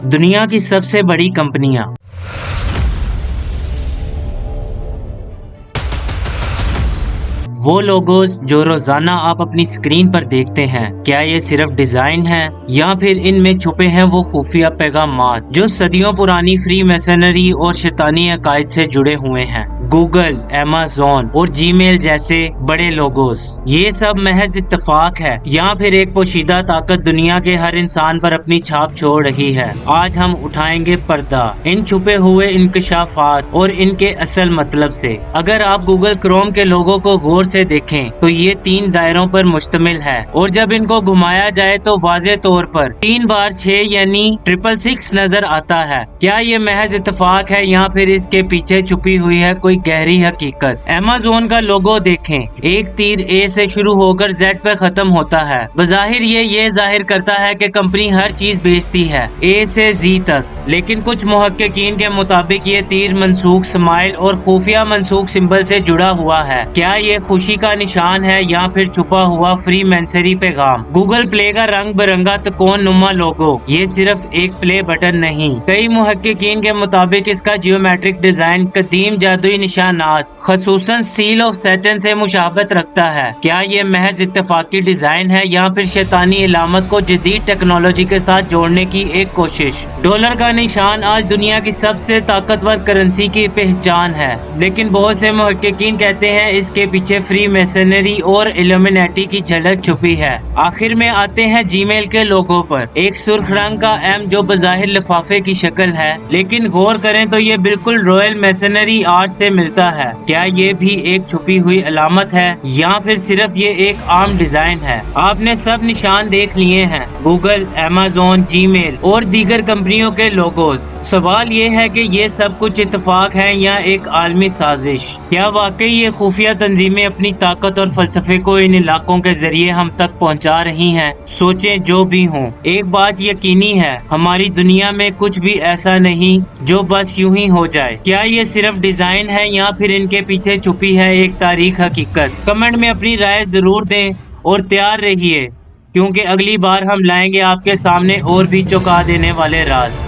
दुनिया की सबसे बड़ी कंपनियां। वो लोगोज जो रोजाना आप अपनी स्क्रीन पर देखते हैं, क्या ये सिर्फ डिजाइन है या फिर इनमें छुपे हैं वो खुफिया पैगामात जो सदियों पुरानी फ्री मैसनरी और शैतानी अकायद से जुड़े हुए हैं। गूगल, अमेज़न और जीमेल जैसे बड़े लोगोस, ये सब महज इत्तेफाक है या फिर एक पोशीदा ताकत दुनिया के हर इंसान पर अपनी छाप छोड़ रही है? आज हम उठाएंगे पर्दा इन छुपे हुए इंकशाफात और इनके असल मतलब से। अगर आप गूगल क्रोम के लोगों को गौर से देखें तो ये 3 दायरों पर मुश्तमिल है और जब इनको घुमाया जाए तो वाज़े तौर पर 3 बार 6 यानी 666 नजर आता है। क्या ये महज इत्तेफाक है या फिर इसके पीछे छुपी हुई है कोई गहरी हकीकत? अमेज़न का लोगो देखें, एक तीर ए से शुरू होकर जेड पे खत्म होता है। बज़ाहिर ये जाहिर करता है कि कंपनी हर चीज बेचती है ए से जी तक, लेकिन कुछ मुहक्किकीन के मुताबिक ये तीर मनसूख स्माइल और खुफिया मनसूख सिंबल से जुड़ा हुआ है। क्या ये खुशी का निशान है या फिर छुपा हुआ फ्री मैसेंजरी पैगाम? गूगल प्ले का रंग बिरंगा त्रिकोण नुमा लोगो ये सिर्फ एक प्ले बटन नहीं, कई मुहक्किकीन के मुताबिक इसका जियोमेट्रिक डिजाइन कदीम जादुई निशानात खसूसन सील ऑफ सैटर्न से मुशाबत रखता है। क्या ये महज इत्तेफाकी डिजाइन है या फिर शैतानी इलामत को जदीद टेक्नोलॉजी के साथ जोड़ने की एक कोशिश? डॉलर का निशान आज दुनिया की सबसे ताकतवर करेंसी की पहचान है, लेकिन बहुत से मुहक्किकीन कहते हैं इसके पीछे फ्री मैसनरी और इल्यूमिनेटी की झलक छुपी है। आखिर में आते हैं जीमेल के लोगों पर। एक सुर्ख रंग का एम जो बज़ाहिर लिफाफे की शक्ल है, लेकिन गौर करें तो ये बिल्कुल रॉयल मैसनरी आर्ट से मिलता है। क्या ये भी एक छुपी हुई अलामत है या फिर सिर्फ ये एक आम डिजाइन है? आपने सब निशान देख लिए हैं, गूगल, अमेज़न, जीमेल और दीगर कंपनियों के लोगोस। सवाल ये है कि ये सब कुछ इत्तेफाक है या एक आलमी साजिश? क्या वाकई ये खुफिया तंजीमें अपनी ताकत और फलसफे को इन इलाकों के जरिए हम तक पहुंचा रही हैं? सोचें जो भी हो, एक बात यकीनी है, हमारी दुनिया में कुछ भी ऐसा नहीं जो बस यूं ही हो जाए। क्या ये सिर्फ डिजाइन है या फिर इनके पीछे छुपी है एक तारीख हकीकत? कमेंट में अपनी राय जरूर दें और तैयार रहिए, क्योंकि अगली बार हम लाएंगे आपके सामने और भी चौंका देने वाले राज।